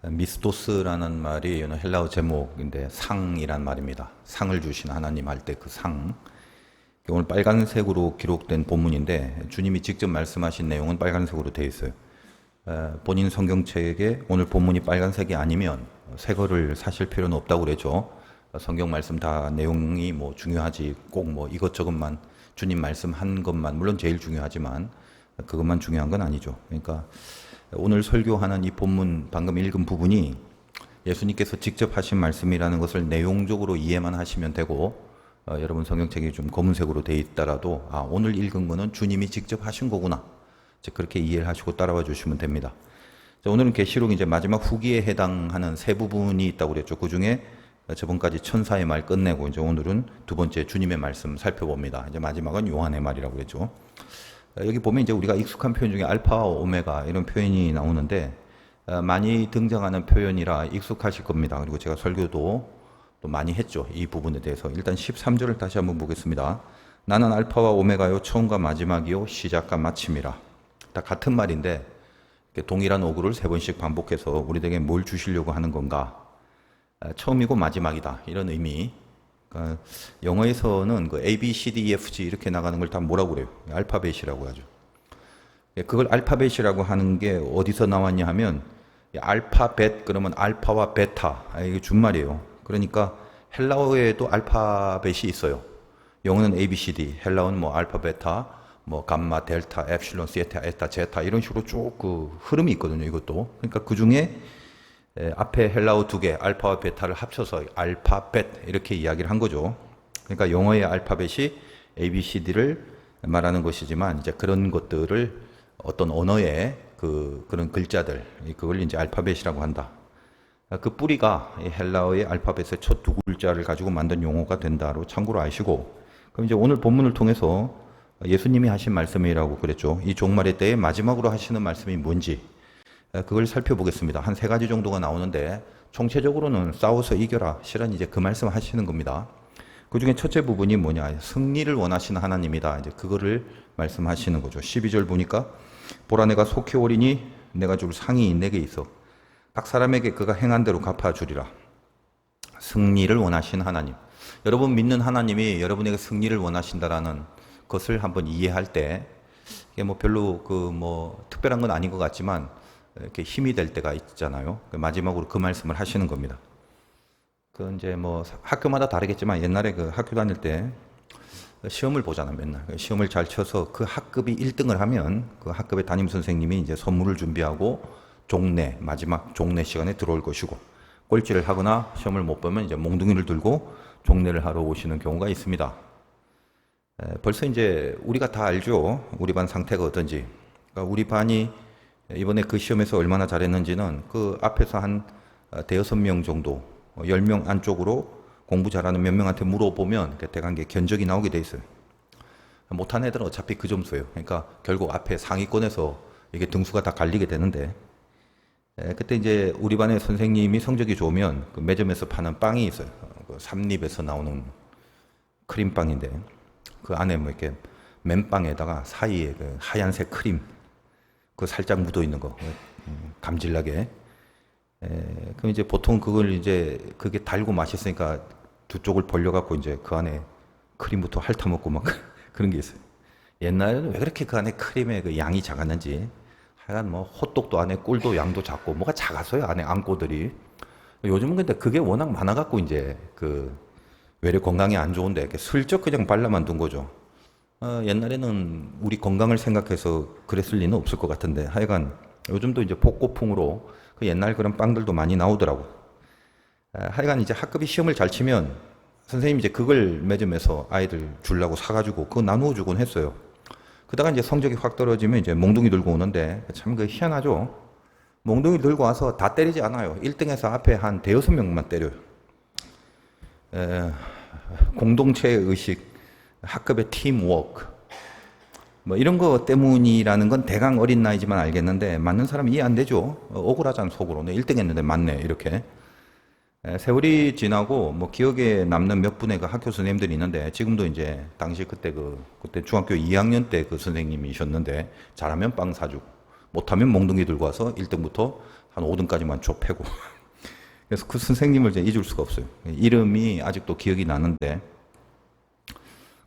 미스토스라는 말이 헬라어 제목인데 상이란 말입니다. 상을 주신 하나님 할 때 그 상. 오늘 빨간색으로 기록된 본문인데 주님이 직접 말씀하신 내용은 빨간색으로 되어 있어요. 본인 성경책에 오늘 본문이 빨간색이 아니면 새 거를 사실 필요는 없다고 그랬죠. 성경 말씀 다 내용이 뭐 중요하지 꼭 뭐 이것저것만 주님 말씀한 것만 물론 제일 중요하지만 그것만 중요한 건 아니죠. 그러니까 오늘 설교하는 이 본문 방금 읽은 부분이 예수님께서 직접 하신 말씀이라는 것을 내용적으로 이해만 하시면 되고 여러분 성경책이 좀 검은색으로 돼 있더라도 오늘 읽은 거는 주님이 직접 하신 거구나. 그렇게 이해를 하시고 따라와 주시면 됩니다. 오늘은 계시록 이제 마지막 후기에 해당하는 세 부분이 있다고 그랬죠. 그 중에 저번까지 천사의 말 끝내고 이제 오늘은 두 번째 주님의 말씀 살펴봅니다. 이제 마지막은 요한의 말이라고 그랬죠. 여기 보면 이제 우리가 익숙한 표현 중에 알파와 오메가 이런 표현이 나오는데 많이 등장하는 표현이라 익숙하실 겁니다. 그리고 제가 설교도 또 많이 했죠. 이 부분에 대해서. 일단 13절을 다시 한번 보겠습니다. 나는 알파와 오메가요 처음과 마지막이요 시작과 마침이라. 다 같은 말인데 동일한 어구를 세 번씩 반복해서 우리에게 뭘 주시려고 하는 건가? 처음이고 마지막이다. 이런 의미. 그러니까 영어에서는 그 A, B, C, D, E, F, G 이렇게 나가는 걸 다 뭐라고 그래요? 알파벳이라고 하죠. 그걸 알파벳이라고 하는 게 어디서 나왔냐 하면 알파벳 그러면 알파와 베타 이게 준말이에요. 그러니까 헬라어에도 알파벳이 있어요. 영어는 A, B, C, D, 헬라어는 뭐 알파, 베타, 뭐 감마, 델타, 엡실론, 시에타, 에타, 제타 이런 식으로 쭉 그 흐름이 있거든요. 이것도. 그러니까 그 중에 앞에 헬라어 두 개, 알파와 베타를 합쳐서 알파벳 이렇게 이야기를 한 거죠. 그러니까 영어의 알파벳이 A, B, C, D를 말하는 것이지만 이제 그런 것들을 어떤 언어의 그런 글자들, 그걸 이제 알파벳이라고 한다. 그 뿌리가 헬라어의 알파벳의 첫 두 글자를 가지고 만든 용어가 된다로 참고로 아시고, 그럼 이제 오늘 본문을 통해서 예수님이 하신 말씀이라고 그랬죠. 이 종말의 때에 마지막으로 하시는 말씀이 뭔지 그걸 살펴보겠습니다. 한 세 가지 정도가 나오는데 총체적으로는 싸워서 이겨라. 실은 이제 그 말씀 하시는 겁니다. 그 중에 첫째 부분이 뭐냐? 승리를 원하시는 하나님이다. 이제 그거를 말씀하시는 거죠. 12절 보니까 보라 내가 속히 오리니 내가 줄 상이 내게 있어. 각 사람에게 그가 행한 대로 갚아주리라. 승리를 원하시는 하나님. 여러분 믿는 하나님이 여러분에게 승리를 원하신다라는 것을 한번 이해할 때 이게 뭐 별로 특별한 건 아닌 것 같지만 이렇게 힘이 될 때가 있잖아요. 마지막으로 그 말씀을 하시는 겁니다. 그 이제 뭐 학교마다 다르겠지만 옛날에 그 학교 다닐 때 시험을 보잖아요, 맨날. 시험을 잘 쳐서 그 학급이 1등을 하면 그 학급의 담임 선생님이 이제 선물을 준비하고 종례, 마지막 종례 시간에 들어올 것이고 꼴찌를 하거나 시험을 못 보면 이제 몽둥이를 들고 종례를 하러 오시는 경우가 있습니다. 벌써 이제 우리가 다 알죠. 우리 반 상태가 어떤지. 그러니까 우리 반이 이번에 그 시험에서 얼마나 잘했는지는 그 앞에서 한 대여섯 명 정도, 10명 안쪽으로 공부 잘하는 몇 명한테 물어보면 대강 견적이 나오게 돼 있어요. 못한 애들은 어차피 그 점수예요. 그러니까 결국 앞에 상위권에서 이게 등수가 다 갈리게 되는데 그때 이제 우리 반의 선생님이 성적이 좋으면 그 매점에서 파는 빵이 있어요. 그 삼립에서 나오는 크림빵인데 그 안에 뭐 이렇게 맨빵에다가 사이에 그 하얀색 크림 그 살짝 묻어 있는 거 감질나게. 그럼 이제 보통 그걸 이제 그게 달고 맛있으니까 두 쪽을 벌려갖고 이제 그 안에 크림부터 핥아먹고 막 그런 게 있어요. 옛날에는 왜 그렇게 그 안에 크림의 그 양이 작았는지. 하여간 뭐 호떡도 안에 꿀도 양도 작고 뭐가 작았어요 안에 안고들이. 요즘은 근데 그게 워낙 많아갖고 이제 그 외래 건강에 안 좋은데 이렇게 슬쩍 그냥 발라만 둔 거죠. 옛날에는 우리 건강을 생각해서 그랬을 리는 없을 것 같은데 하여간 요즘도 이제 복고풍으로 그 옛날 그런 빵들도 많이 나오더라고. 하여간 이제 학급이 시험을 잘 치면 선생님이 이제 그걸 매점에서 아이들 주려고 사가지고 그거 나누어 주곤 했어요. 그러다가 이제 성적이 확 떨어지면 이제 몽둥이 들고 오는데 참 그 희한하죠. 몽둥이 들고 와서 다 때리지 않아요. 1등에서 앞에 한 대여섯 명만 때려요. 공동체의 의식, 학급의 팀워크, 뭐 이런 거 때문이라는 건 대강 어린 나이지만 알겠는데 맞는 사람 이해 안 되죠. 억울하잖아 속으로. 내 1등 했는데 맞네 이렇게. 세월이 지나고 뭐 기억에 남는 몇 분의 그 학교 선생님들이 있는데 지금도 이제 당시 그때 중학교 2학년 때 그 선생님이셨는데 잘하면 빵 사주고 못하면 몽둥이 들고 와서 1등부터 한 5등까지만 좁혀고. 그래서 그 선생님을 이제 잊을 수가 없어요. 이름이 아직도 기억이 나는데,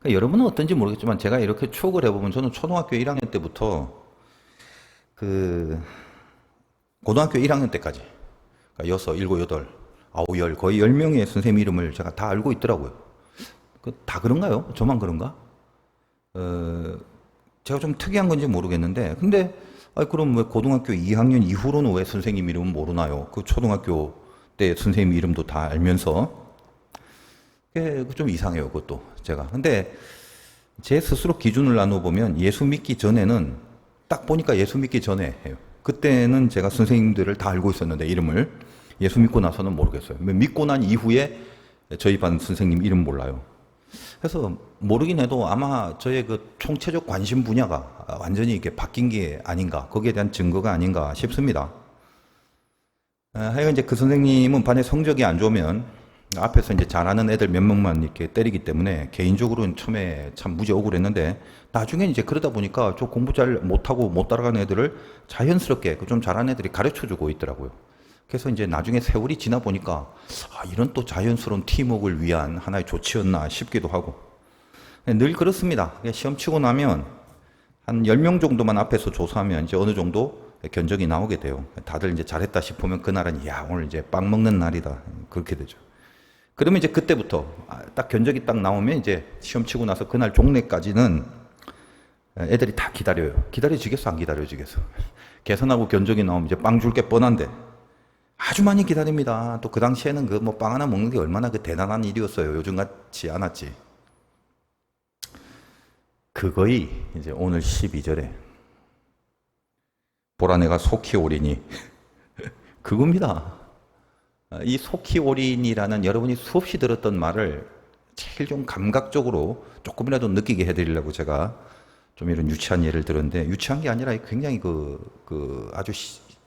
그러니까 여러분은 어떤지 모르겠지만 제가 이렇게 추억을 해보면 저는 초등학교 1학년 때부터 그 고등학교 1학년 때까지, 그러니까 6, 7, 8, 9, 10, 거의 10명의 선생님 이름을 제가 다 알고 있더라고요. 다 그런가요? 저만 그런가? 제가 좀 특이한 건지 모르겠는데, 근데 그럼 왜 고등학교 2학년 이후로는 왜 선생님 이름은 모르나요? 그 초등학교 때 선생님 이름도 다 알면서. 그게 좀 이상해요, 그것도 제가. 근데 제 스스로 기준을 나눠보면 예수 믿기 전에는 딱 보니까 예수 믿기 전에 해요. 그때는 제가 선생님들을 다 알고 있었는데 이름을 예수 믿고 나서는 모르겠어요. 믿고 난 이후에 저희 반 선생님 이름 몰라요. 그래서 모르긴 해도 아마 저의 그 총체적 관심 분야가 완전히 이렇게 바뀐 게 아닌가, 거기에 대한 증거가 아닌가 싶습니다. 하여간 이제 그 선생님은 반에 성적이 안 좋으면 앞에서 이제 잘하는 애들 몇 명만 이렇게 때리기 때문에 개인적으로는 처음에 참 무지 억울했는데, 나중에 이제 그러다 보니까 저 공부 잘 못하고 못 따라가는 애들을 자연스럽게 그 좀 잘하는 애들이 가르쳐 주고 있더라고요. 그래서 이제 나중에 세월이 지나 보니까 이런 또 자연스러운 팀워크를 위한 하나의 조치였나 싶기도 하고. 늘 그렇습니다. 시험 치고 나면 한 10명 정도만 앞에서 조사하면 이제 어느 정도 견적이 나오게 돼요. 다들 이제 잘했다 싶으면 그날은 야, 오늘 이제 빵 먹는 날이다, 그렇게 되죠. 그러면 이제 그때부터 딱 견적이 딱 나오면 이제 시험 치고 나서 그날 종례까지는 애들이 다 기다려요. 기다려지겠어, 안 기다려지겠어? 계산하고 견적이 나오면 이제 빵 줄 게 뻔한데 아주 많이 기다립니다. 또 그 당시에는 그 뭐 빵 하나 먹는 게 얼마나 그 대단한 일이었어요. 요즘 같지 않았지. 그거이 이제 오늘 12절에 보라 내가 속히 오리니 그겁니다. 이 속히 오리니라는 여러분이 수없이 들었던 말을 제일 좀 감각적으로 조금이라도 느끼게 해드리려고 제가 좀 이런 유치한 예를 들었는데, 유치한 게 아니라 굉장히 아주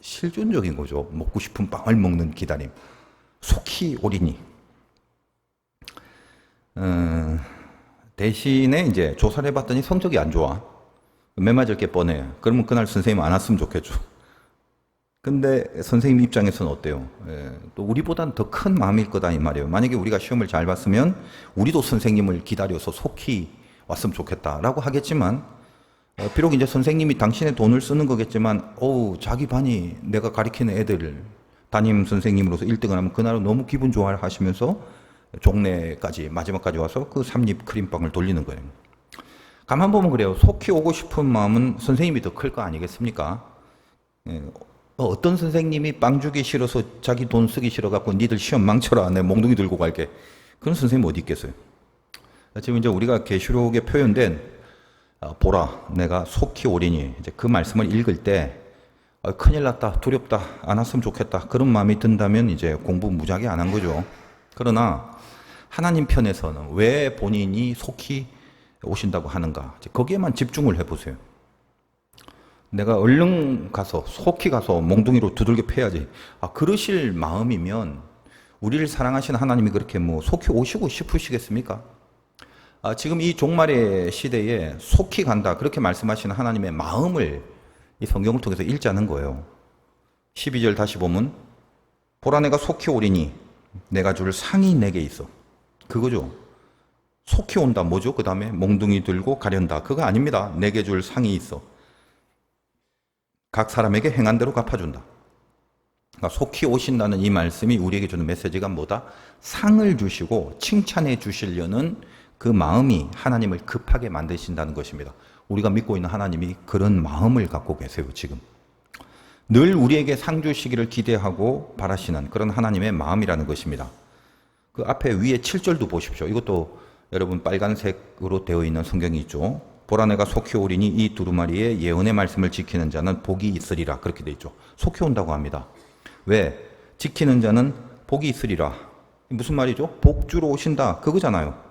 실존적인 거죠. 먹고 싶은 빵을 먹는 기다림. 속히 오리니. 대신에 이제 조사를 해봤더니 성적이 안 좋아. 매 맞을 게 뻔해. 그러면 그날 선생님 안 왔으면 좋겠죠. 근데 선생님 입장에서는 어때요? 또 우리보다는 더 큰 마음일 거다 이 말이에요. 만약에 우리가 시험을 잘 봤으면 우리도 선생님을 기다려서 속히 왔으면 좋겠다라고 하겠지만, 비록 이제 선생님이 당신의 돈을 쓰는 거겠지만, 자기 반이 내가 가리키는 애들을 담임 선생님으로서 1등을 하면 그날은 너무 기분 좋아를 하시면서 종례까지 마지막까지 와서 그 삼립 크림빵을 돌리는 거예요. 가만 보면 그래요. 속히 오고 싶은 마음은 선생님이 더 클 거 아니겠습니까? 어떤 선생님이 빵 주기 싫어서 자기 돈 쓰기 싫어갖고 니들 시험 망쳐라, 내 몽둥이 들고 갈게, 그런 선생님 어디 있겠어요? 지금 이제 우리가 계시록에 표현된 보라 내가 속히 오리니, 이제 그 말씀을 읽을 때 큰일 났다, 두렵다, 안 왔으면 좋겠다, 그런 마음이 든다면 이제 공부 무지하게 안 한 거죠. 그러나 하나님 편에서는 왜 본인이 속히 오신다고 하는가, 거기에만 집중을 해보세요. 내가 얼른 가서 속히 가서 몽둥이로 두들겨 패야지, 그러실 마음이면 우리를 사랑하시는 하나님이 그렇게 뭐 속히 오시고 싶으시겠습니까? 지금 이 종말의 시대에 속히 간다 그렇게 말씀하시는 하나님의 마음을 이 성경을 통해서 읽자는 거예요. 12절 다시 보면 보라 내가 속히 오리니 내가 줄 상이 내게 있어. 그거죠. 속히 온다 뭐죠? 그 다음에 몽둥이 들고 가련다, 그거 아닙니다. 내게 줄 상이 있어. 각 사람에게 행한 대로 갚아준다. 그러니까 속히 오신다는 이 말씀이 우리에게 주는 메시지가 뭐다? 상을 주시고 칭찬해 주시려는 그 마음이 하나님을 급하게 만드신다는 것입니다. 우리가 믿고 있는 하나님이 그런 마음을 갖고 계세요. 지금 늘 우리에게 상 주시기를 기대하고 바라시는 그런 하나님의 마음이라는 것입니다. 그 앞에 위에 7절도 보십시오. 이것도 여러분 빨간색으로 되어 있는 성경이 있죠. 보라 내가 속히 오리니 이 두루마리의 예언의 말씀을 지키는 자는 복이 있으리라, 그렇게 되어 있죠. 속히 온다고 합니다. 왜? 지키는 자는 복이 있으리라. 무슨 말이죠? 복주로 오신다, 그거잖아요.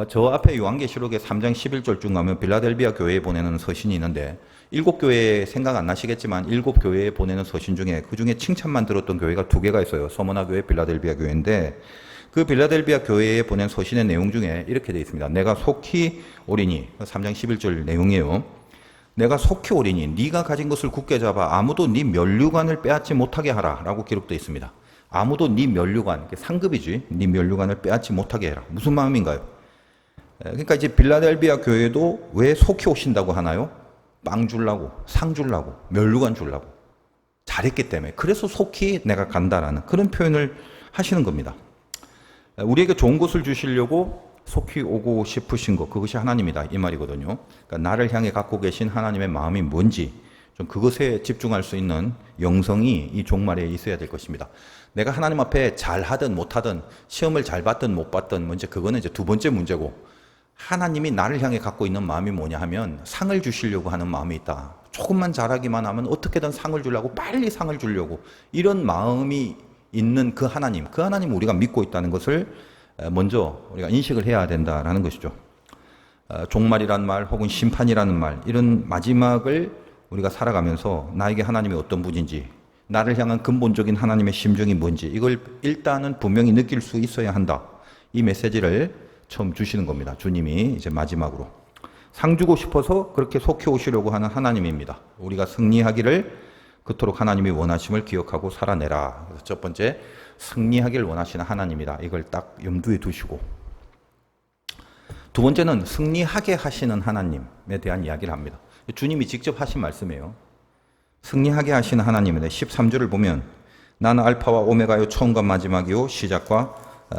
저 앞에 요한계시록의 3장 11절쯤 가면 빌라델비아 교회에 보내는 서신이 있는데, 7교회 생각 안 나시겠지만 7교회에 보내는 서신 중에 그 중에 칭찬만 들었던 교회가 2개가 있어요. 서머나 교회, 빌라델비아 교회인데, 그 빌라델비아 교회에 보낸 서신의 내용 중에 이렇게 되어 있습니다. 내가 속히 오리니, 3장 11절 내용이에요. 내가 속히 오리니 네가 가진 것을 굳게 잡아 아무도 네 면류관을 빼앗지 못하게 하라 라고 기록되어 있습니다. 아무도 네 면류관, 상급이지, 네 면류관을 빼앗지 못하게 해라. 무슨 마음인가요? 그러니까 이제 빌라델비아 교회도 왜 속히 오신다고 하나요? 빵 주려고, 상 주려고, 면류관 주려고. 잘했기 때문에. 그래서 속히 내가 간다라는 그런 표현을 하시는 겁니다. 우리에게 좋은 것을 주시려고 속히 오고 싶으신 것, 그것이 하나님이다 이 말이거든요. 그러니까 나를 향해 갖고 계신 하나님의 마음이 뭔지 좀 그것에 집중할 수 있는 영성이 이 종말에 있어야 될 것입니다. 내가 하나님 앞에 잘하든 못하든 시험을 잘 받든 못 받든 먼저 그거는 이제 두 번째 문제고, 하나님이 나를 향해 갖고 있는 마음이 뭐냐 하면 상을 주시려고 하는 마음이 있다. 조금만 잘하기만 하면 어떻게든 상을 주려고, 빨리 상을 주려고, 이런 마음이 있는 그 하나님 우리가 믿고 있다는 것을 먼저 우리가 인식을 해야 된다라는 것이죠. 종말이란 말 혹은 심판이라는 말, 이런 마지막을 우리가 살아가면서 나에게 하나님이 어떤 분인지, 나를 향한 근본적인 하나님의 심정이 뭔지 이걸 일단은 분명히 느낄 수 있어야 한다. 이 메시지를 처음 주시는 겁니다. 주님이 이제 마지막으로 상 주고 싶어서 그렇게 속히 오시려고 하는 하나님입니다. 우리가 승리하기를 그토록 하나님이 원하심을 기억하고 살아내라. 그래서 첫 번째, 승리하기를 원하시는 하나님이다. 이걸 딱 염두에 두시고, 두 번째는 승리하게 하시는 하나님에 대한 이야기를 합니다. 주님이 직접 하신 말씀이에요. 승리하게 하시는 하나님인데 13절을 보면 나는 알파와 오메가요 처음과 마지막이요 시작과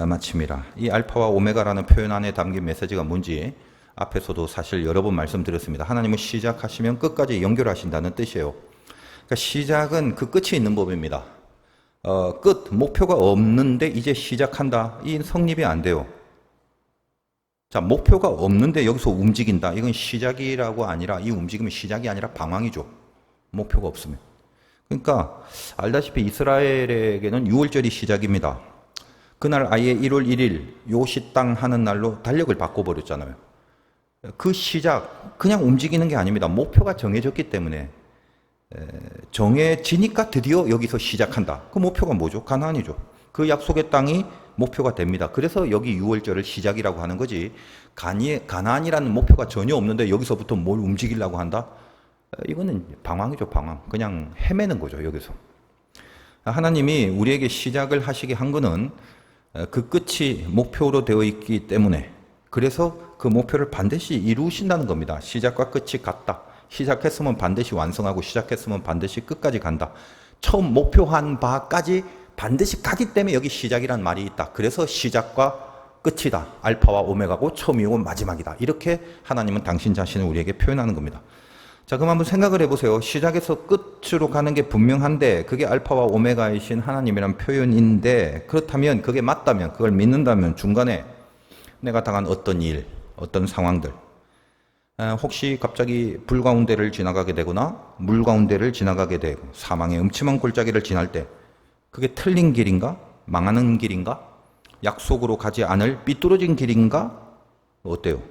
마침이라. 이 알파와 오메가라는 표현 안에 담긴 메시지가 뭔지 앞에서도 사실 여러 번 말씀드렸습니다. 하나님은 시작하시면 끝까지 연결하신다는 뜻이에요. 그러니까 시작은 그 끝이 있는 법입니다. 끝, 목표가 없는데 이제 시작한다. 이 성립이 안 돼요. 자, 목표가 없는데 여기서 움직인다. 이건 시작이라고 아니라, 이 움직임은 시작이 아니라 방황이죠. 목표가 없으면. 그러니까 알다시피 이스라엘에게는 6월절이 시작입니다. 그날 아예 1월 1일 요시 땅 하는 날로 달력을 바꿔버렸잖아요. 그 시작, 그냥 움직이는 게 아닙니다. 목표가 정해졌기 때문에 정해지니까 드디어 여기서 시작한다. 그 목표가 뭐죠? 가나안이죠. 그 약속의 땅이 목표가 됩니다. 그래서 여기 6월절을 시작이라고 하는 거지, 가나안이라는 목표가 전혀 없는데 여기서부터 뭘 움직이려고 한다? 이거는 방황이죠, 방황. 그냥 헤매는 거죠, 여기서. 하나님이 우리에게 시작을 하시게 한 거는 그 끝이 목표로 되어 있기 때문에, 그래서 그 목표를 반드시 이루신다는 겁니다. 시작과 끝이 같다. 시작했으면 반드시 완성하고 시작했으면 반드시 끝까지 간다. 처음 목표한 바까지 반드시 가기 때문에 여기 시작이란 말이 있다. 그래서 시작과 끝이다. 알파와 오메가고 처음이고 마지막이다. 이렇게 하나님은 당신 자신을 우리에게 표현하는 겁니다. 자, 그럼 한번 생각을 해보세요. 시작에서 끝으로 가는 게 분명한데 그게 알파와 오메가이신 하나님이란 표현인데, 그렇다면 그게 맞다면, 그걸 믿는다면 중간에 내가 당한 어떤 일, 어떤 상황들, 혹시 갑자기 불 가운데를 지나가게 되거나 물 가운데를 지나가게 되고 사망의 음침한 골짜기를 지날 때 그게 틀린 길인가? 망하는 길인가? 약속으로 가지 않을 삐뚤어진 길인가? 어때요?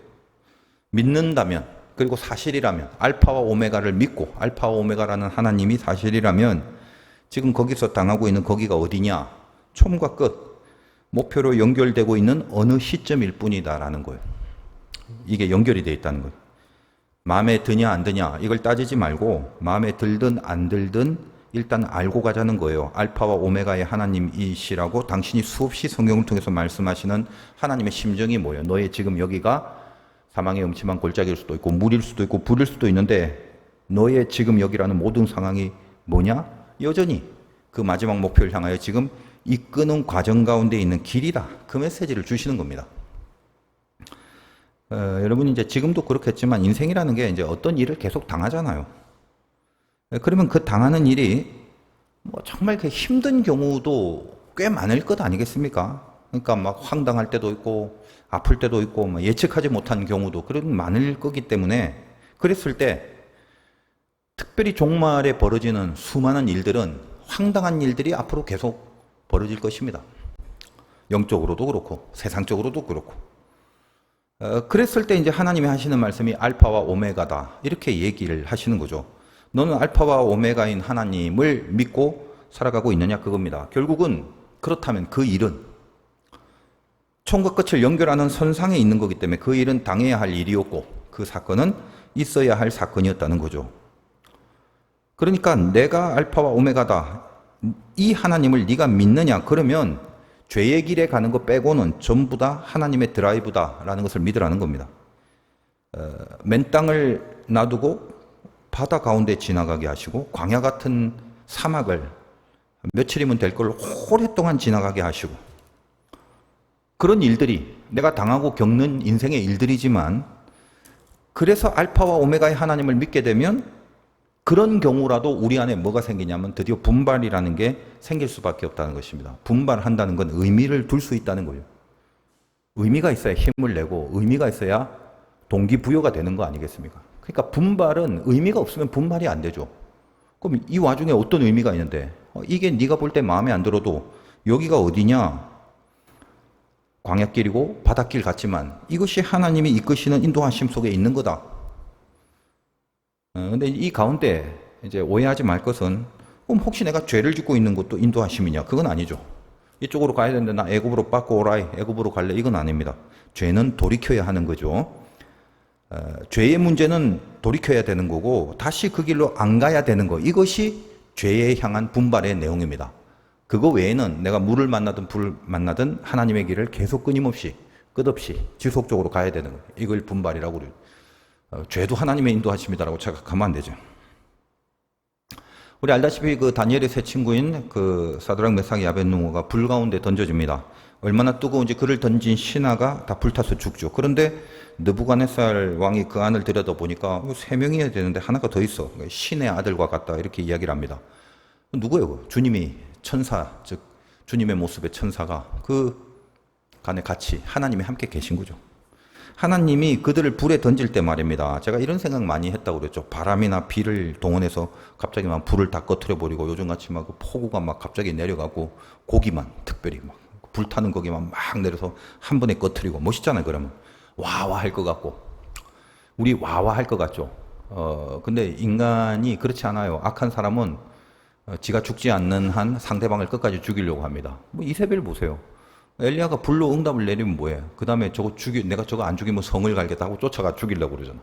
믿는다면, 그리고 사실이라면, 알파와 오메가를 믿고 알파와 오메가라는 하나님이 사실이라면 지금 거기서 당하고 있는 거기가 어디냐? 처음과 끝, 목표로 연결되고 있는 어느 시점일 뿐이다라는 거예요. 이게 연결이 되어 있다는 거예요. 마음에 드냐 안 드냐 이걸 따지지 말고 마음에 들든 안 들든 일단 알고 가자는 거예요. 알파와 오메가의 하나님이시라고 당신이 수없이 성경을 통해서 말씀하시는 하나님의 심정이 뭐예요? 너의 지금 여기가 사망의 음침한 골짜기일 수도 있고 물일 수도 있고 불일 수도 있는데 너의 지금 여기라는 모든 상황이 뭐냐? 여전히 그 마지막 목표를 향하여 지금 이끄는 과정 가운데 있는 길이다. 그 메시지를 주시는 겁니다. 여러분이 이제 지금도 그렇겠지만 인생이라는 게 이제 어떤 일을 계속 당하잖아요. 그러면 그 당하는 일이 뭐 정말 그 힘든 경우도 꽤 많을 것 아니겠습니까? 그러니까 막 황당할 때도 있고 아플 때도 있고 뭐 예측하지 못한 경우도 그런 많을 거기 때문에, 그랬을 때 특별히 종말에 벌어지는 수많은 일들은 황당한 일들이 앞으로 계속 벌어질 것입니다. 영적으로도 그렇고 세상적으로도 그렇고. 그랬을 때 이제 하나님이 하시는 말씀이 알파와 오메가다. 이렇게 얘기를 하시는 거죠. 너는 알파와 오메가인 하나님을 믿고 살아가고 있느냐 그겁니다. 결국은 그렇다면 그 일은 처음과 끝을 연결하는 선상에 있는 거기 때문에 그 일은 당해야 할 일이었고, 그 사건은 있어야 할 사건이었다는 거죠. 그러니까 내가 알파와 오메가다. 이 하나님을 네가 믿느냐? 그러면 죄의 길에 가는 거 빼고는 전부 다 하나님의 드라이브다라는 것을 믿으라는 겁니다. 맨 땅을 놔두고 바다 가운데 지나가게 하시고 광야 같은 사막을 며칠이면 될 걸 오랫동안 지나가게 하시고 그런 일들이 내가 당하고 겪는 인생의 일들이지만 그래서 알파와 오메가의 하나님을 믿게 되면 그런 경우라도 우리 안에 뭐가 생기냐면 드디어 분발이라는 게 생길 수밖에 없다는 것입니다. 분발한다는 건 의미를 둘 수 있다는 거예요. 의미가 있어야 힘을 내고 의미가 있어야 동기부여가 되는 거 아니겠습니까? 그러니까 분발은 의미가 없으면 분발이 안 되죠. 그럼 이 와중에 어떤 의미가 있는데 이게 네가 볼 때 마음에 안 들어도 여기가 어디냐? 광야길이고 바닷길 같지만 이것이 하나님이 이끄시는 인도하심 속에 있는 거다. 근데 이 가운데 이제 오해하지 말 것은 그럼 혹시 내가 죄를 짓고 있는 것도 인도하심이냐? 그건 아니죠. 이쪽으로 가야 되는데 나 애굽으로 빠꾸 오라이 애굽으로 갈래 이건 아닙니다. 죄는 돌이켜야 하는 거죠. 죄의 문제는 돌이켜야 되는 거고 다시 그 길로 안 가야 되는 거 이것이 죄에 향한 분발의 내용입니다. 그거 외에는 내가 물을 만나든 불을 만나든 하나님의 길을 계속 끊임없이 끝없이 지속적으로 가야 되는 거예요. 이걸 분발이라고 그래요. 죄도 하나님의 인도하심이다라고 생각하면 안 되죠. 우리 알다시피 그 다니엘의 세 친구인 그 사드락 메삭 아벳느고가 불 가운데 던져집니다. 얼마나 뜨거운지 그를 던진 신하가 다 불타서 죽죠. 그런데 느부갓네살 왕이 그 안을 들여다 보니까 3명이어야 되는데 하나가 더 있어. 신의 아들과 같다 이렇게 이야기를 합니다. 누구예요? 주님이 천사, 즉 주님의 모습의 천사가 그 간에 같이 하나님이 함께 계신 거죠. 하나님이 그들을 불에 던질 때 말입니다. 제가 이런 생각 많이 했다고 그랬죠. 바람이나 비를 동원해서 갑자기 막 불을 다 꺼트려 버리고 요즘같이 막 폭우가 막 갑자기 내려가고 고기만 특별히 막 불타는 고기만 막 내려서 한 번에 꺼트리고 멋있잖아요. 그러면 와와 할 것 같고 우리 와와 할 것 같죠. 근데 인간이 그렇지 않아요. 악한 사람은 지가 죽지 않는 한 상대방을 끝까지 죽이려고 합니다. 뭐 이세벨 보세요. 엘리야가 불로 응답을 내리면 뭐해? 그 다음에 내가 저거 안 죽이면 성을 갈겠다 하고 쫓아가 죽이려고 그러잖아.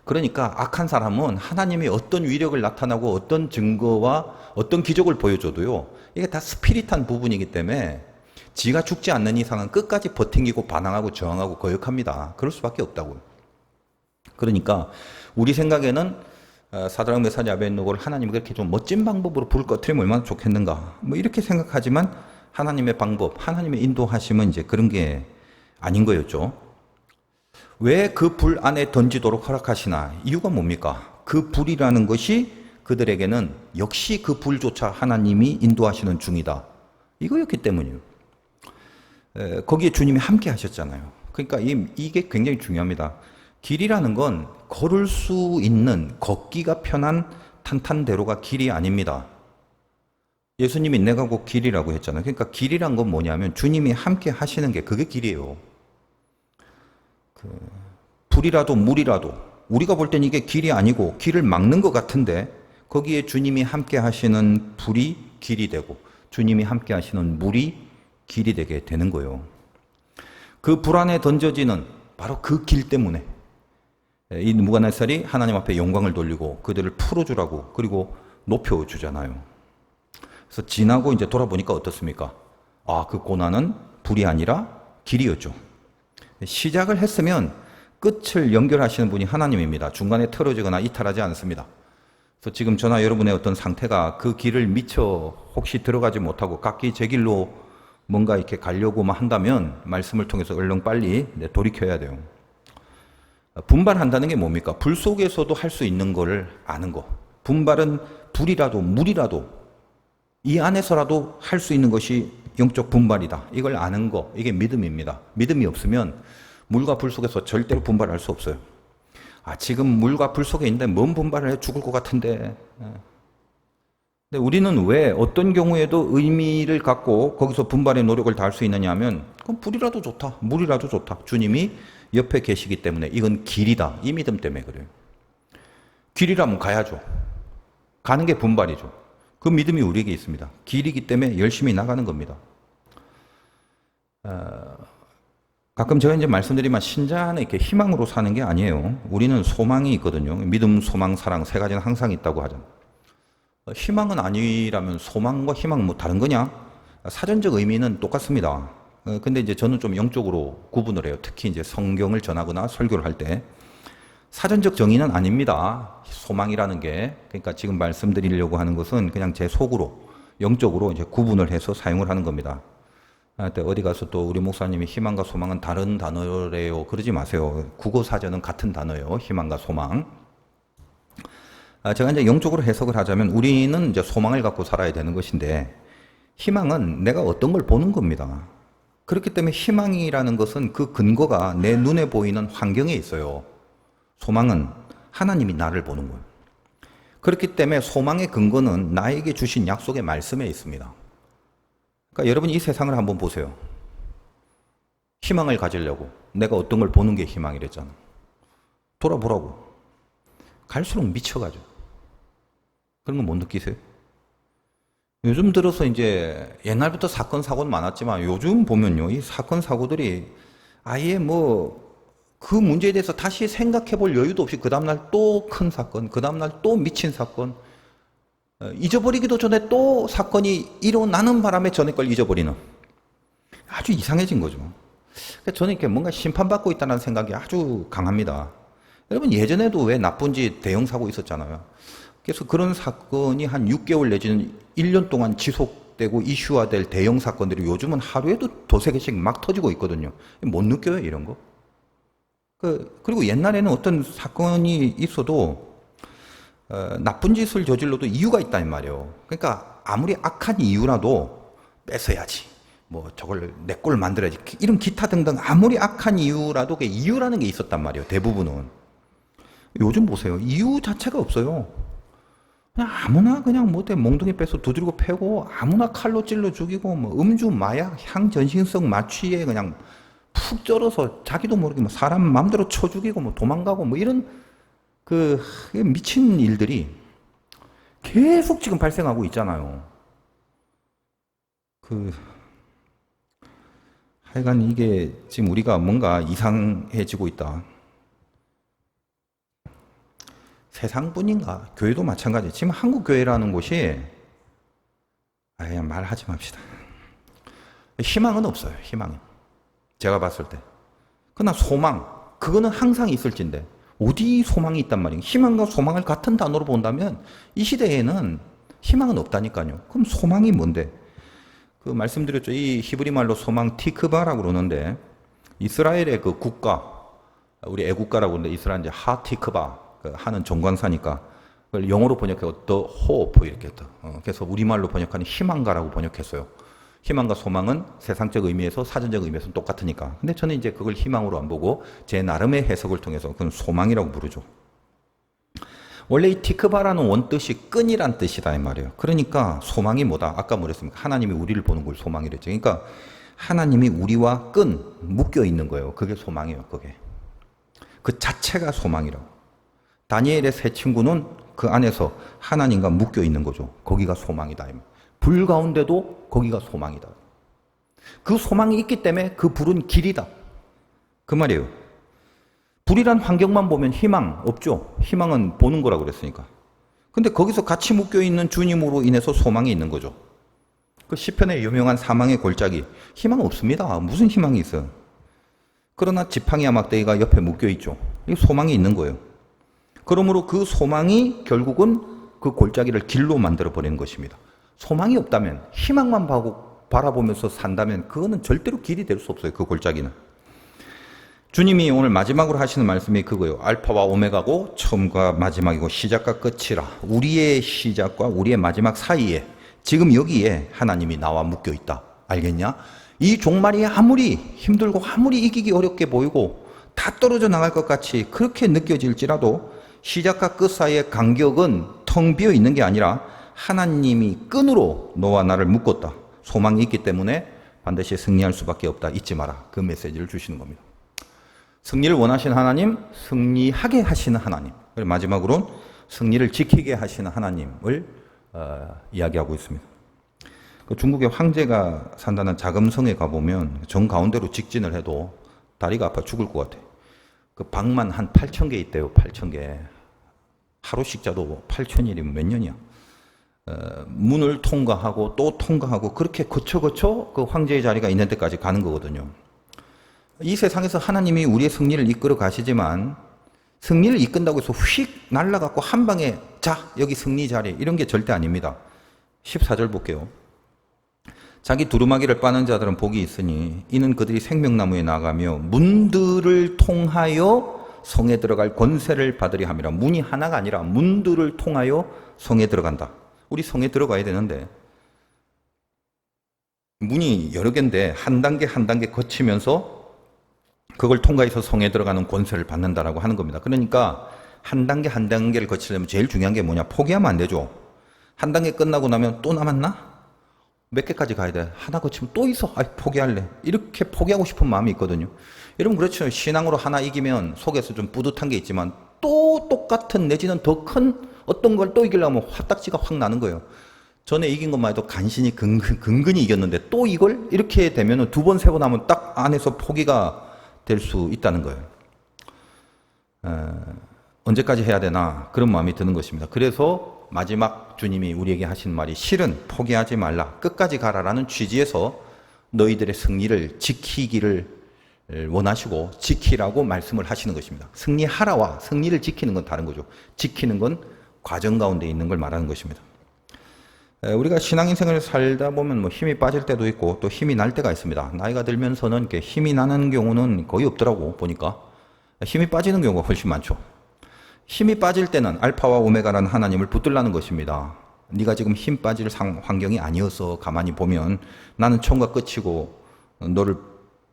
그러니까 악한 사람은 하나님이 어떤 위력을 나타나고 어떤 증거와 어떤 기적을 보여줘도요, 이게 다 스피릿한 부분이기 때문에 지가 죽지 않는 이상은 끝까지 버팅기고 반항하고 저항하고 거역합니다. 그럴 수밖에 없다고요. 그러니까 우리 생각에는 사드락 메삭 아벳느고를 하나님이 그렇게 좀 멋진 방법으로 불을 꺼트리면 얼마나 좋겠는가 뭐 이렇게 생각하지만 하나님의 방법, 하나님의 인도하심은 이제 그런 게 아닌 거였죠. 왜 그 불 안에 던지도록 허락하시나? 이유가 뭡니까? 그 불이라는 것이 그들에게는 역시 그 불조차 하나님이 인도하시는 중이다. 이거였기 때문이에요. 거기에 주님이 함께 하셨잖아요. 그러니까 이게 굉장히 중요합니다. 길이라는 건 걸을 수 있는 걷기가 편한 탄탄대로가 길이 아닙니다. 예수님이 내가 곧 길이라고 했잖아요. 그러니까 길이란 건 뭐냐면 주님이 함께 하시는 게 그게 길이에요. 불이라도 물이라도 우리가 볼 땐 이게 길이 아니고 길을 막는 것 같은데 거기에 주님이 함께 하시는 불이 길이 되고 주님이 함께 하시는 물이 길이 되게 되는 거예요. 그 불 안에 던져지는 바로 그 길 때문에 이 느부갓네살이 하나님 앞에 영광을 돌리고 그들을 풀어주라고 그리고 높여주잖아요. 그래서 지나고 이제 돌아보니까 어떻습니까? 그 고난은 불이 아니라 길이었죠. 시작을 했으면 끝을 연결하시는 분이 하나님입니다. 중간에 틀어지거나 이탈하지 않습니다. 그래서 지금 저나 여러분의 어떤 상태가 그 길을 미처 혹시 들어가지 못하고 각기 제 길로 뭔가 이렇게 가려고만 한다면 말씀을 통해서 얼른 빨리 돌이켜야 돼요. 분발한다는 게 뭡니까? 불 속에서도 할 수 있는 거를 아는 거. 분발은 불이라도 물이라도 이 안에서라도 할 수 있는 것이 영적 분발이다. 이걸 아는 거, 이게 믿음입니다. 믿음이 없으면 물과 불 속에서 절대로 분발할 수 없어요. 지금 물과 불 속에 있는데 뭔 분발을 해? 죽을 것 같은데. 근데 우리는 왜 어떤 경우에도 의미를 갖고 거기서 분발의 노력을 다할 수 있느냐 하면 그럼 불이라도 좋다. 물이라도 좋다. 주님이 옆에 계시기 때문에 이건 길이다. 이 믿음 때문에 그래요. 길이라면 가야죠. 가는 게 분발이죠. 그 믿음이 우리에게 있습니다. 길이기 때문에 열심히 나가는 겁니다. 가끔 제가 이제 말씀드리면 신자 안에 이렇게 희망으로 사는 게 아니에요. 우리는 소망이 있거든요. 믿음, 소망, 사랑 세 가지는 항상 있다고 하잖아요. 희망은 아니라면 소망과 희망은 뭐 다른 거냐? 사전적 의미는 똑같습니다. 근데 이제 저는 좀 영적으로 구분을 해요. 특히 이제 성경을 전하거나 설교를 할 때. 사전적 정의는 아닙니다. 소망이라는 게. 그러니까 지금 말씀드리려고 하는 것은 그냥 제 속으로, 영적으로 이제 구분을 해서 사용을 하는 겁니다. 어디 가서 또 우리 목사님이 희망과 소망은 다른 단어래요. 그러지 마세요. 국어 사전은 같은 단어예요. 희망과 소망. 제가 이제 영적으로 해석을 하자면 우리는 이제 소망을 갖고 살아야 되는 것인데 희망은 내가 어떤 걸 보는 겁니다. 그렇기 때문에 희망이라는 것은 그 근거가 내 눈에 보이는 환경에 있어요. 소망은 하나님이 나를 보는 거예요. 그렇기 때문에 소망의 근거는 나에게 주신 약속의 말씀에 있습니다. 그러니까 여러분 이 세상을 한번 보세요. 희망을 가지려고 내가 어떤 걸 보는 게 희망이랬잖아. 돌아보라고. 갈수록 미쳐가죠. 그런 거 못 느끼세요? 요즘 들어서 이제 옛날부터 사건 사고는 많았지만 요즘 보면요, 이 사건 사고들이 아예 뭐 그 문제에 대해서 다시 생각해 볼 여유도 없이 그 다음날 또 큰 사건, 그 다음날 또 미친 사건, 잊어버리기도 전에 또 사건이 일어나는 바람에 전에 걸 잊어버리는 아주 이상해진 거죠. 저는 이렇게 뭔가 심판받고 있다는 생각이 아주 강합니다. 여러분 예전에도 왜 나쁜지 대형 사고 있었잖아요. 그래서 그런 사건이 한 6개월 내지는 1년 동안 지속되고 이슈화될 대형 사건들이 요즘은 하루에도 두세 개씩 막 터지고 있거든요. 못 느껴요, 이런 거? 그리고 옛날에는 어떤 사건이 있어도 나쁜 짓을 저질러도 이유가 있단 말이에요. 그러니까 아무리 악한 이유라도 뺏어야지. 뭐 저걸 내 꼴 만들어야지. 이런 기타 등등 아무리 악한 이유라도 그 이유라는 게 있었단 말이에요. 대부분은. 요즘 보세요. 이유 자체가 없어요. 그냥 아무나 그냥 뭐 몽둥이 빼서 두드리고 패고 아무나 칼로 찔러 죽이고 뭐 음주, 마약, 향전신성 마취에 그냥 푹 쩔어서 자기도 모르게 뭐 사람 마음대로 쳐 죽이고 뭐 도망가고 뭐 이런 그 미친 일들이 계속 지금 발생하고 있잖아요. 하여간 이게 지금 우리가 뭔가 이상해지고 있다. 세상뿐인가? 교회도 마찬가지. 지금 한국 교회라는 곳이 아예 말하지 맙시다. 희망은 없어요. 희망은. 제가 봤을 때. 그러나 소망, 그거는 항상 있을진데 어디 소망이 있단 말이에요. 희망과 소망을 같은 단어로 본다면 이 시대에는 희망은 없다니까요. 그럼 소망이 뭔데? 그 말씀드렸죠. 이 히브리 말로 소망 티크바라고 그러는데 이스라엘의 그 국가, 우리 애국가라고 하는데 이스라엘 이제 하티크바, 하는 정관사니까 그걸 영어로 번역해서 the hope 이렇게 했다. 그래서 우리말로 번역하는 희망가라고 번역했어요. 희망과 소망은 세상적 의미에서 사전적 의미에서는 똑같으니까. 근데 저는 이제 그걸 희망으로 안 보고 제 나름의 해석을 통해서 그건 소망이라고 부르죠. 원래 이 티크바라는 원뜻이 끈이란 뜻이다 이 말이에요. 그러니까 소망이 뭐다? 아까 뭐랬습니까? 하나님이 우리를 보는 걸 소망이랬죠. 그러니까 하나님이 우리와 끈 묶여 있는 거예요. 그게 소망이에요. 그게. 그 자체가 소망이라고. 다니엘의 세 친구는 그 안에서 하나님과 묶여 있는 거죠. 거기가 소망이다. 불 가운데도 거기가 소망이다. 그 소망이 있기 때문에 그 불은 길이다. 그 말이에요. 불이란 환경만 보면 희망 없죠. 희망은 보는 거라고 그랬으니까. 근데 거기서 같이 묶여 있는 주님으로 인해서 소망이 있는 거죠. 그 시편의 유명한 사망의 골짜기. 희망 없습니다. 무슨 희망이 있어요? 그러나 지팡이와 막대기가 옆에 묶여 있죠. 이 소망이 있는 거예요. 그러므로 그 소망이 결국은 그 골짜기를 길로 만들어 버리는 것입니다. 소망이 없다면 희망만 바라보면서 산다면 그거는 절대로 길이 될 수 없어요. 그 골짜기는. 주님이 오늘 마지막으로 하시는 말씀이 그거예요. 알파와 오메가고 처음과 마지막이고 시작과 끝이라. 우리의 시작과 우리의 마지막 사이에 지금 여기에 하나님이 나와 묶여 있다. 알겠냐? 이 종말이 아무리 힘들고 아무리 이기기 어렵게 보이고 다 떨어져 나갈 것 같이 그렇게 느껴질지라도 시작과 끝 사이의 간격은 텅 비어 있는 게 아니라 하나님이 끈으로 너와 나를 묶었다. 소망이 있기 때문에 반드시 승리할 수밖에 없다. 잊지 마라. 그 메시지를 주시는 겁니다. 승리를 원하시는 하나님, 승리하게 하시는 하나님. 그리고 마지막으로는 승리를 지키게 하시는 하나님을 이야기하고 있습니다. 그 중국의 황제가 산다는 자금성에 가보면 정 가운데로 직진을 해도 다리가 아파 죽을 것 같아. 그 방만 한 8,000개 있대요. 8,000개. 하루씩 자도 8,000일이면 몇 년이야. 문을 통과하고 또 통과하고 그렇게 거쳐 그 황제의 자리가 있는 데까지 가는 거거든요. 이 세상에서 하나님이 우리의 승리를 이끌어 가시지만 승리를 이끈다고 해서 휙 날아갖고 한 방에 자 여기 승리 자리 이런 게 절대 아닙니다. 14절 볼게요. 자기 두루마기를 빠는 자들은 복이 있으니 이는 그들이 생명나무에 나가며 문들을 통하여 성에 들어갈 권세를 받으려 함이라. 문이 하나가 아니라 문들을 통하여 성에 들어간다. 우리 성에 들어가야 되는데 문이 여러 개인데 한 단계 한 단계 거치면서 그걸 통과해서 성에 들어가는 권세를 받는다라고 하는 겁니다. 그러니까 한 단계 한 단계를 거치려면 제일 중요한 게 뭐냐? 포기하면 안 되죠. 한 단계 끝나고 나면 또 남았나? 몇 개까지 가야 돼? 하나 거치면 또 있어. 아이, 포기할래. 이렇게 포기하고 싶은 마음이 있거든요. 여러분 그렇죠. 신앙으로 하나 이기면 속에서 좀 뿌듯한 게 있지만 또 똑같은 내지는 더 큰 어떤 걸 또 이기려면 화딱지가 확 나는 거예요. 전에 이긴 것만 해도 간신히 근근히 이겼는데 또 이걸 이렇게 되면 두 번, 세 번 하면 딱 안에서 포기가 될 수 있다는 거예요. 언제까지 해야 되나 그런 마음이 드는 것입니다. 그래서 마지막 주님이 우리에게 하신 말이 실은 포기하지 말라 끝까지 가라라는 취지에서 너희들의 승리를 지키기를 원하시고 지키라고 말씀을 하시는 것입니다. 승리하라와 승리를 지키는 건 다른 거죠. 지키는 건 과정 가운데 있는 걸 말하는 것입니다. 우리가 신앙인생을 살다 보면 뭐 힘이 빠질 때도 있고 또 힘이 날 때가 있습니다. 나이가 들면서는 이렇게 힘이 나는 경우는 거의 없더라고 보니까. 힘이 빠지는 경우가 훨씬 많죠. 힘이 빠질 때는 알파와 오메가라는 하나님을 붙들라는 것입니다. 네가 지금 힘 빠질 환경이 아니어서 가만히 보면 나는 처음과 끝이고 너를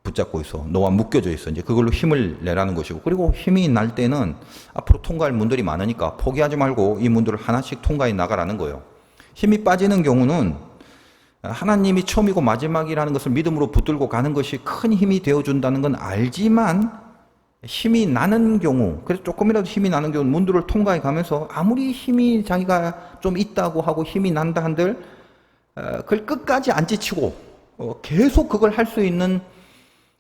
붙잡고 있어. 너와 묶여져 있어. 이제 그걸로 힘을 내라는 것이고. 그리고 힘이 날 때는 앞으로 통과할 문들이 많으니까 포기하지 말고 이 문들을 하나씩 통과해 나가라는 거예요. 힘이 빠지는 경우는 하나님이 처음이고 마지막이라는 것을 믿음으로 붙들고 가는 것이 큰 힘이 되어준다는 건 알지만 힘이 나는 경우, 그래서 조금이라도 힘이 나는 경우 문들을 통과해 가면서 아무리 힘이 자기가 좀 있다고 하고 힘이 난다 한들 그걸 끝까지 안 지치고 계속 그걸 할 수 있는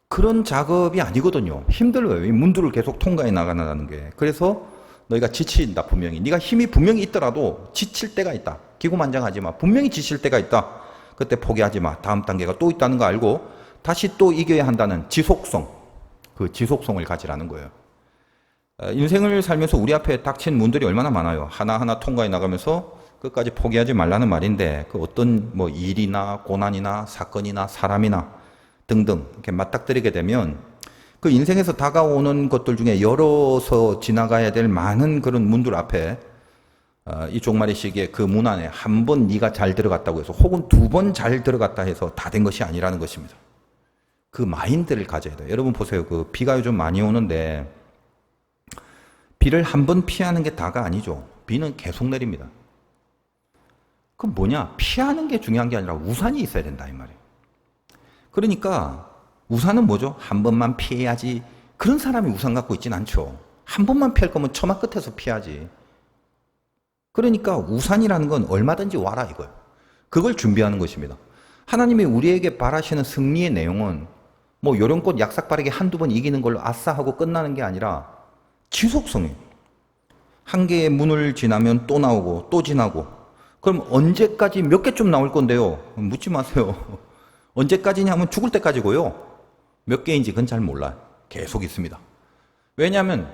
그런 작업이 아니거든요. 힘들어요. 이 문들을 계속 통과해 나가는 게. 그래서 너희가 지친다 분명히. 네가 힘이 분명히 있더라도 지칠 때가 있다. 기고만장하지 마. 분명히 지칠 때가 있다. 그때 포기하지 마. 다음 단계가 또 있다는 거 알고 다시 또 이겨야 한다는 지속성. 그 지속성을 가지라는 거예요. 인생을 살면서 우리 앞에 닥친 문들이 얼마나 많아요. 하나하나 통과해 나가면서 끝까지 포기하지 말라는 말인데 그 어떤 뭐 일이나 고난이나 사건이나 사람이나 등등 이렇게 맞닥뜨리게 되면 그 인생에서 다가오는 것들 중에 열어서 지나가야 될 많은 그런 문들 앞에 이 종말의 시기에 그 문 안에 한 번 네가 잘 들어갔다고 해서 혹은 두 번 잘 들어갔다 해서 다 된 것이 아니라는 것입니다. 그 마인드를 가져야 돼요. 여러분 보세요. 그 비가 요즘 많이 오는데 비를 한 번 피하는 게 다가 아니죠. 비는 계속 내립니다. 그럼 뭐냐? 피하는 게 중요한 게 아니라 우산이 있어야 된다 이 말이에요. 그러니까 우산은 뭐죠? 한 번만 피해야지. 그런 사람이 우산 갖고 있진 않죠. 한 번만 피할 거면 처마 끝에서 피하지. 그러니까 우산이라는 건 얼마든지 와라 이거예요. 그걸 준비하는 것입니다. 하나님이 우리에게 바라시는 승리의 내용은 뭐 요령껏 약삭 빠르게 한두 번 이기는 걸로 아싸 하고 끝나는 게 아니라 지속성이에요. 한 개의 문을 지나면 또 나오고 또 지나고 그럼 언제까지 몇 개쯤 나올 건데요? 묻지 마세요. 언제까지냐면 죽을 때까지고요. 몇 개인지 그건 잘 몰라요. 계속 있습니다. 왜냐하면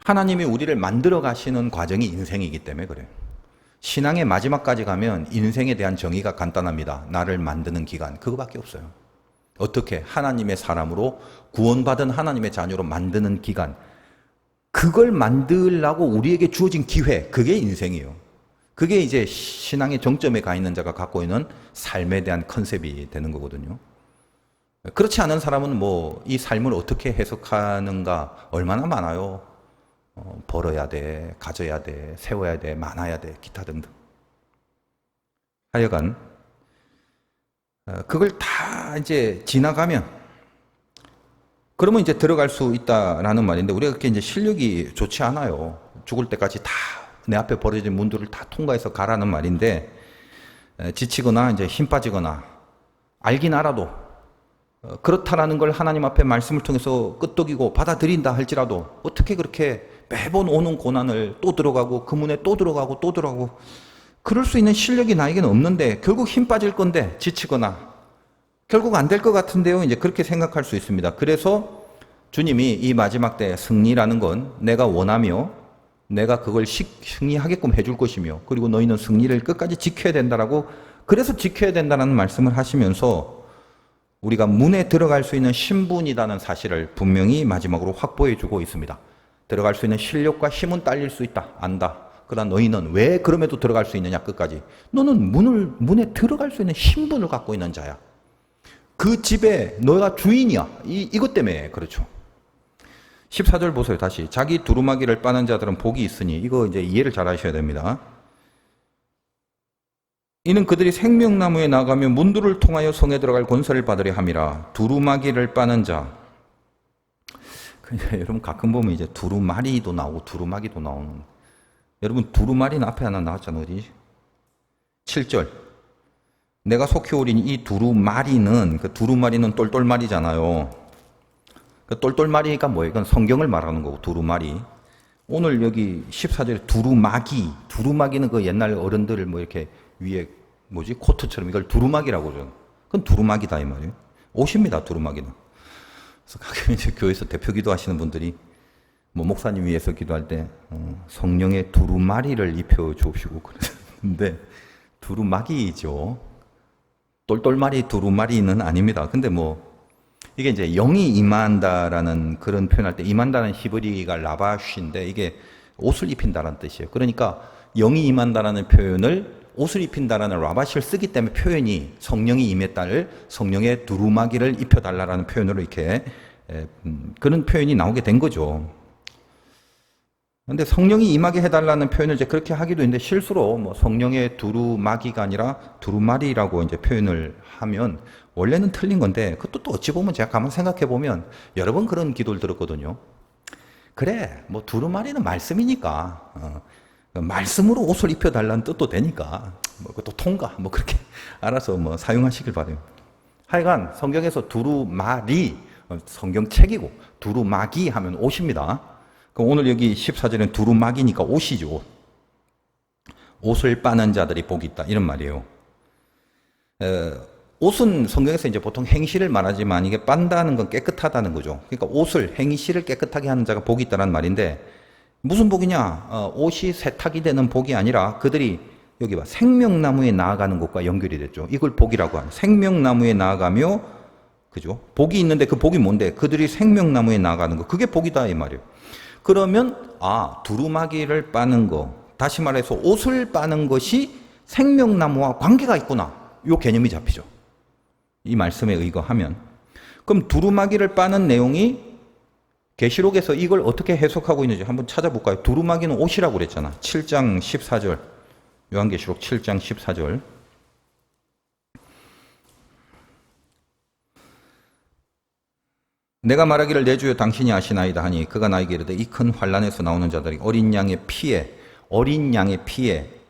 하나님이 우리를 만들어 가시는 과정이 인생이기 때문에 그래요. 신앙의 마지막까지 가면 인생에 대한 정의가 간단합니다. 나를 만드는 기간 그거밖에 없어요. 어떻게 하나님의 사람으로 구원받은 하나님의 자녀로 만드는 기간 그걸 만들라고 우리에게 주어진 기회 그게 인생이에요. 그게 이제 신앙의 정점에 가 있는 자가 갖고 있는 삶에 대한 컨셉이 되는 거거든요. 그렇지 않은 사람은 뭐 이 삶을 어떻게 해석하는가 얼마나 많아요. 벌어야 돼, 가져야 돼, 세워야 돼, 많아야 돼, 기타 등등. 하여간 그걸 다 이제 지나가면 그러면 이제 들어갈 수 있다라는 말인데 우리가 그렇게 이제 실력이 좋지 않아요. 죽을 때까지 다 내 앞에 벌어진 문들을 다 통과해서 가라는 말인데 지치거나 이제 힘 빠지거나 알긴 알아도 그렇다라는 걸 하나님 앞에 말씀을 통해서 끄떡이고 받아들인다 할지라도 어떻게 그렇게 매번 오는 고난을 또 들어가고 그 문에 또 들어가고 또 들어가고 그럴 수 있는 실력이 나에게는 없는데 결국 힘 빠질 건데 지치거나 결국 안 될 것 같은데요. 이제 그렇게 생각할 수 있습니다. 그래서 주님이 이 마지막 때 승리라는 건 내가 원하며 내가 그걸 승리하게끔 해줄 것이며 그리고 너희는 승리를 끝까지 지켜야 된다라고 그래서 지켜야 된다는 말씀을 하시면서 우리가 문에 들어갈 수 있는 신분이라는 사실을 분명히 마지막으로 확보해 주고 있습니다. 들어갈 수 있는 실력과 힘은 딸릴 수 있다. 안다. 그러나 너희는 왜 그럼에도 들어갈 수 있느냐 끝까지. 너는 문에 들어갈 수 있는 신분을 갖고 있는 자야. 그 집에 너가 주인이야. 이것 때문에 그렇죠. 14절 보세요. 다시. 자기 두루마기를 빠는 자들은 복이 있으니 이거 이제 이해를 잘 하셔야 됩니다. 이는 그들이 생명나무에 나가며 문들을 통하여 성에 들어갈 권세를 받으려 함이라. 두루마기를 빠는 자. 여러분 가끔 보면 이제 두루마리도 나오고 두루마기도 나오는. 여러분 두루마리는 앞에 하나 나왔잖아요. 어디? 7절. 내가 속히 오린 이 두루마리는 그 두루마리는 똘똘마리잖아요. 그 똘똘마리가 뭐예요? 이건 성경을 말하는 거고 두루마리. 오늘 여기 14절에 두루마기는 그 옛날 어른들을 뭐 이렇게 위에 코트처럼 이걸 두루마기라고 그러죠. 그건 두루마기다 이 말이에요. 옷입니다, 두루마기는. 그래서 가끔 이제 교회에서 대표 기도하시는 분들이 뭐 목사님 위해서 기도할 때 성령의 두루마리를 입혀 주시고 그러는데 두루마기죠. 똘똘마리 두루마리는 아닙니다. 근데 뭐 이게 이제 영이 임한다라는 그런 표현할 때 임한다는 히브리가 라바쉬인데 이게 옷을 입힌다라는 뜻이에요. 그러니까 영이 임한다라는 표현을 옷을 입힌다라는 라바시를 쓰기 때문에 표현이 성령이 임했다를 성령의 두루마기를 입혀달라라는 표현으로 이렇게 그런 표현이 나오게 된 거죠. 그런데 성령이 임하게 해달라는 표현을 이제 그렇게 하기도 했는데 실수로 뭐 성령의 두루마기가 아니라 두루마리라고 이제 표현을 하면 원래는 틀린 건데 그것도 또 어찌 보면 제가 가만 생각해 보면 여러 번 그런 기도를 들었거든요. 그래, 뭐 두루마리는 말씀이니까 말씀으로 옷을 입혀달라는 뜻도 되니까 뭐 그것도 통과 뭐 그렇게 알아서 뭐 사용하시길 바래요. 하여간 성경에서 두루마리 성경책이고 두루마기 하면 옷입니다. 그럼 오늘 여기 14절은 두루마기니까 옷이죠. 옷을 빠는 자들이 복이 있다 이런 말이에요. 옷은 성경에서 이제 보통 행실을 말하지만 이게 빤다는 건 깨끗하다는 거죠. 그러니까 옷을 행실을 깨끗하게 하는 자가 복이 있다는 말인데 무슨 복이냐? 옷이 세탁이 되는 복이 아니라 그들이 여기 봐 생명나무에 나아가는 것과 연결이 됐죠. 이걸 복이라고 하는 생명나무에 나아가며 그죠? 복이 있는데 그 복이 뭔데? 그들이 생명나무에 나아가는 거 그게 복이다 이 말이에요. 그러면 두루마기를 빠는 거 다시 말해서 옷을 빠는 것이 생명나무와 관계가 있구나. 이 개념이 잡히죠. 이 말씀에 의거하면 그럼 두루마기를 빠는 내용이 계시록에서 이걸 어떻게 해석하고 있는지 한번 찾아볼까요? 두루마기는 옷이라고 그랬잖아. 7장 14절 요한계시록 7장 14절 내가 말하기를 내 주여 당신이 아시나이다 하니 그가 나에게 이르되 이 큰 환난에서 나오는 자들이 어린 양의 피에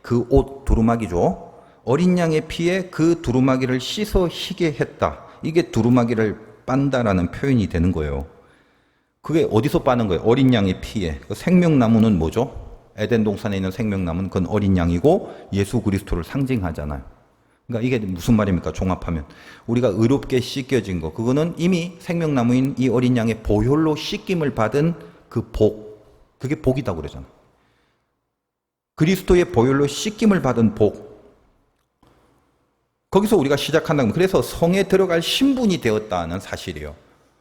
그 옷 두루마기죠. 어린 양의 피에 그 두루마기를 씻어 희게 했다. 이게 두루마기를 빤다라는 표현이 되는 거예요. 그게 어디서 빠는 거예요? 어린 양의 피에. 생명나무는 뭐죠? 에덴 동산에 있는 생명나무는 그건 어린 양이고 예수 그리스도를 상징하잖아요. 그러니까 이게 무슨 말입니까? 종합하면 우리가 의롭게 씻겨진 거 그거는 이미 생명나무인 이 어린 양의 보혈로 씻김을 받은 그 복 그게 복이다고 그러잖아요. 그리스도의 보혈로 씻김을 받은 복 거기서 우리가 시작한다면 그래서 성에 들어갈 신분이 되었다는 사실이에요.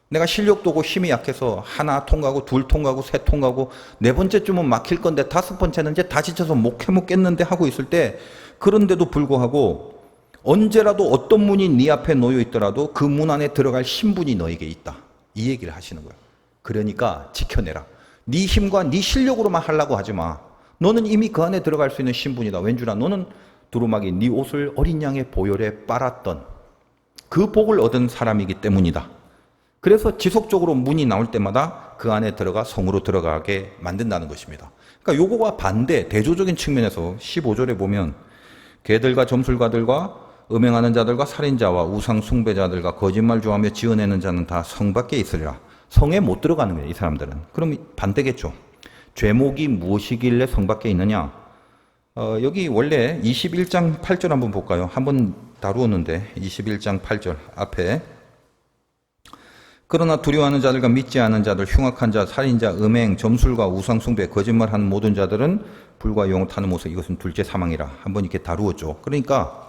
내가 실력도 없고 힘이 약해서 하나 통과하고 둘 통과하고 셋 통과하고 네 번째쯤은 막힐 건데 다섯 번째는 이제 다 지쳐서 못 해먹겠는데 하고 있을 때 그런데도 불구하고 언제라도 어떤 문이 네 앞에 놓여 있더라도 그 문 안에 들어갈 신분이 너에게 있다. 이 얘기를 하시는 거예요. 그러니까 지켜내라. 네 힘과 네 실력으로만 하려고 하지 마. 너는 이미 그 안에 들어갈 수 있는 신분이다. 왠줄아 너는 두루마기 네 옷을 어린 양의 보혈에 빨았던 그 복을 얻은 사람이기 때문이다. 그래서 지속적으로 문이 나올 때마다 그 안에 들어가 성으로 들어가게 만든다는 것입니다. 그러니까 요거와 반대 대조적인 측면에서 15절에 보면 개들과 점술가들과 음행하는 자들과 살인자와 우상 숭배자들과 거짓말 좋아하며 지어내는 자는 다 성 밖에 있으리라. 성에 못 들어가는 거예요, 이 사람들은. 그럼 반대겠죠. 죄목이 무엇이길래 성 밖에 있느냐? 여기 원래 21장 8절 한번 볼까요? 한번 다루었는데 21장 8절 앞에 그러나 두려워하는 자들과 믿지 않은 자들, 흉악한 자, 살인자, 음행, 점술과 우상 숭배, 거짓말하는 모든 자들은 불과 영을 타는 모습, 이것은 둘째 사망이라 한번 이렇게 다루었죠. 그러니까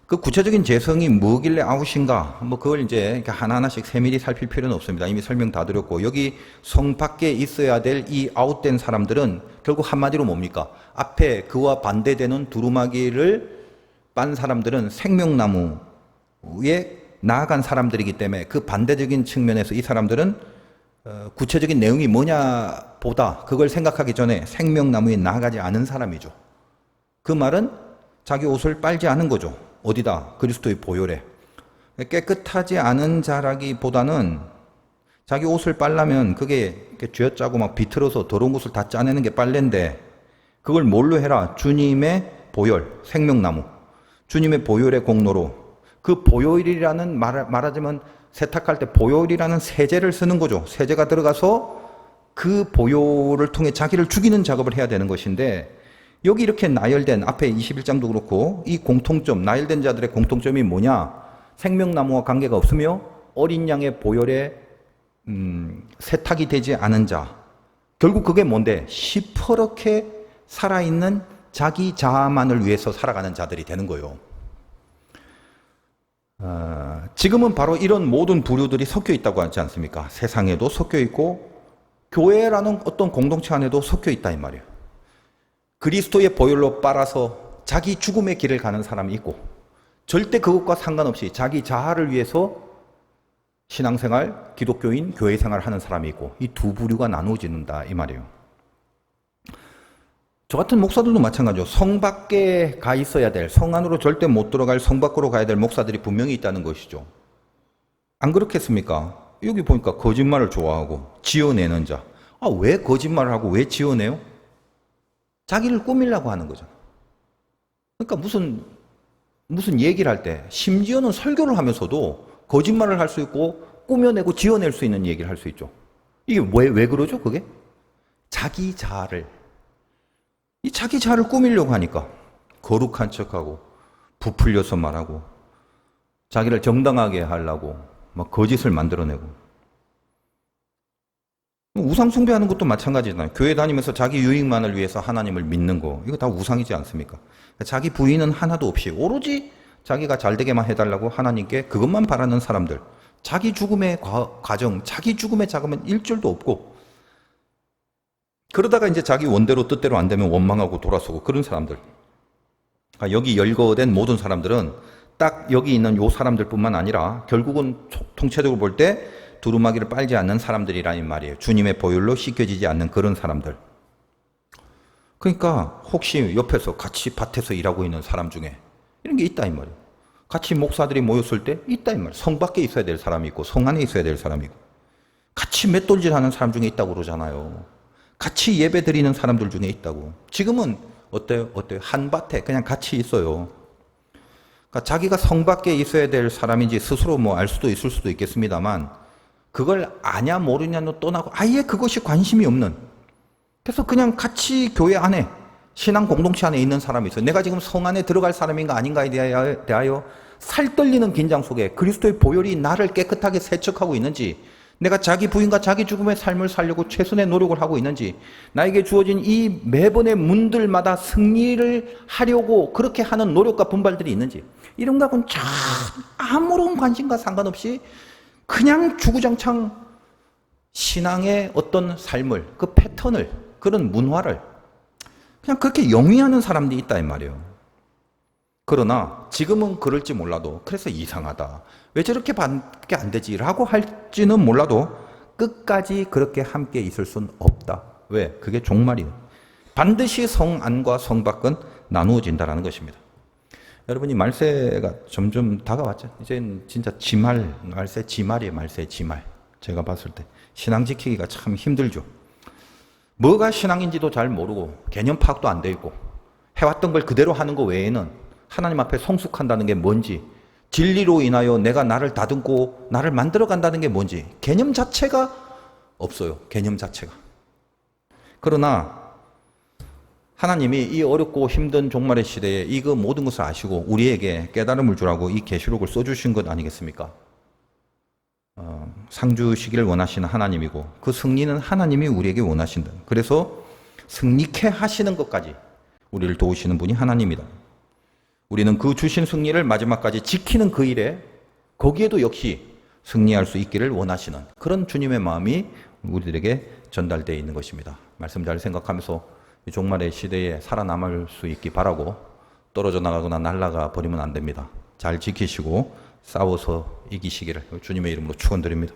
그 구체적인 재성이 뭐길래 아웃인가? 뭐 그걸 이제 하나하나씩 세밀히 살필 필요는 없습니다. 이미 설명 다 드렸고, 여기 성 밖에 있어야 될 이 아웃된 사람들은 결국 한마디로 뭡니까? 앞에 그와 반대되는 두루마기를 빤 사람들은 생명나무에 나아간 사람들이기 때문에 그 반대적인 측면에서 이 사람들은 구체적인 내용이 뭐냐 보다 그걸 생각하기 전에 생명나무에 나아가지 않은 사람이죠. 그 말은 자기 옷을 빨지 않은 거죠. 어디다? 그리스도의 보혈에. 깨끗하지 않은 자라기보다는 자기 옷을 빨려면 그게 쥐어짜고 막 비틀어서 더러운 것을 다 짜내는 게 빨래인데 그걸 뭘로 해라? 주님의 보혈, 생명나무. 주님의 보혈의 공로로. 그 보혈이라는 말하자면 세탁할 때 보혈이라는 세제를 쓰는 거죠. 세제가 들어가서 그 보혈을 통해 자기를 죽이는 작업을 해야 되는 것인데 여기 이렇게 나열된 앞에 21장도 그렇고 이 공통점, 나열된 자들의 공통점이 뭐냐? 생명나무와 관계가 없으며 어린 양의 보혈에 세탁이 되지 않은 자. 결국 그게 뭔데? 시퍼렇게 살아있는 자기 자아만을 위해서 살아가는 자들이 되는 거예요. 지금은 바로 이런 모든 부류들이 섞여 있다고 하지 않습니까? 세상에도 섞여 있고 교회라는 어떤 공동체 안에도 섞여 있다 이 말이에요. 그리스도의 보혈로 빨아서 자기 죽음의 길을 가는 사람이 있고 절대 그것과 상관없이 자기 자아를 위해서 신앙생활, 기독교인, 교회생활을 하는 사람이 있고 이 두 부류가 나누어진다 이 말이에요. 저 같은 목사들도 마찬가지죠. 성 밖에 가 있어야 될, 성 안으로 절대 못 들어갈 성 밖으로 가야 될 목사들이 분명히 있다는 것이죠. 안 그렇겠습니까? 여기 보니까 거짓말을 좋아하고 지어내는 자. 왜 거짓말을 하고 왜 지어내요? 자기를 꾸미려고 하는 거죠. 그러니까 무슨 얘기를 할 때 심지어는 설교를 하면서도 거짓말을 할 수 있고 꾸며내고 지어낼 수 있는 얘기를 할 수 있죠. 이게 왜 그러죠? 그게? 자기 자아를 꾸미려고 하니까 거룩한 척하고 부풀려서 말하고 자기를 정당하게 하려고 막 거짓을 만들어내고 우상 숭배하는 것도 마찬가지잖아요. 교회 다니면서 자기 유익만을 위해서 하나님을 믿는 거 이거 다 우상이지 않습니까? 자기 부인은 하나도 없이 오로지 자기가 잘 되게만 해달라고 하나님께 그것만 바라는 사람들, 자기 죽음의 과정, 자기 죽음의 자금은 일줄도 없고 그러다가 이제 자기 원대로 뜻대로 안 되면 원망하고 돌아서고 그런 사람들. 여기 열거된 모든 사람들은 딱 여기 있는 요 사람들뿐만 아니라 결국은 통체적으로 볼 때 두루마기를 빨지 않는 사람들이라는 말이에요. 주님의 보혈로 씻겨지지 않는 그런 사람들. 그러니까 혹시 옆에서 같이 밭에서 일하고 있는 사람 중에 이런 게 있다 이 말이에요. 같이 목사들이 모였을 때 있다 이 말이에요. 성 밖에 있어야 될 사람이 있고 성 안에 있어야 될 사람이 있고 같이 맷돌질하는 사람 중에 있다고 그러잖아요. 같이 예배 드리는 사람들 중에 있다고. 지금은 어때요? 한밭에 그냥 같이 있어요. 그러니까 자기가 성 밖에 있어야 될 사람인지 스스로 알 수도 있을 수도 있겠습니다만 그걸 아냐 모르냐는 떠나고 아예 그것이 관심이 없는, 그래서 그냥 같이 교회 안에 신앙 공동체 안에 있는 사람이 있어요. 내가 지금 성 안에 들어갈 사람인가 아닌가에 대하여 살떨리는 긴장 속에 그리스도의 보혈이 나를 깨끗하게 세척하고 있는지, 내가 자기 부인과 자기 죽음의 삶을 살려고 최선의 노력을 하고 있는지, 나에게 주어진 이 매번의 문들마다 승리를 하려고 그렇게 하는 노력과 분발들이 있는지, 이런 거하고는 참 아무런 관심과 상관없이 그냥 주구장창 신앙의 어떤 삶을, 그 패턴을, 그런 문화를 그냥 그렇게 영위하는 사람들이 있다 이 말이에요. 그러나 지금은 그럴지 몰라도 그래서 이상하다, 왜 저렇게밖에 안 되지 라고 할지는 몰라도 끝까지 그렇게 함께 있을 수는 없다. 왜? 그게 종말이에요. 반드시 성 안과 성 밖은 나누어진다는 것입니다. 여러분이 말세가 점점 다가왔죠. 이제는 진짜 말세 지말이에요. 말세 지말. 제가 봤을 때 신앙 지키기가 참 힘들죠. 뭐가 신앙인지도 잘 모르고 개념 파악도 안 돼 있고 해왔던 걸 그대로 하는 거 외에는 하나님 앞에 성숙한다는 게 뭔지, 진리로 인하여 내가 나를 다듬고 나를 만들어 간다는 게 뭔지 개념 자체가 없어요. 개념 자체가. 그러나 하나님이 이 어렵고 힘든 종말의 시대에 이거 모든 것을 아시고 우리에게 깨달음을 주라고 이 계시록을 써주신 것 아니겠습니까? 상 주시기를 원하시는 하나님이고 그 승리는 하나님이 우리에게 원하신다. 그래서 승리케 하시는 것까지 우리를 도우시는 분이 하나님이다. 우리는 그 주신 승리를 마지막까지 지키는 그 일에 거기에도 역시 승리할 수 있기를 원하시는 그런 주님의 마음이 우리들에게 전달되어 있는 것입니다. 말씀 잘 생각하면서 이 종말의 시대에 살아남을 수 있기 바라고 떨어져 나가거나 날아가 버리면 안 됩니다. 잘 지키시고 싸워서 이기시기를 주님의 이름으로 축원드립니다.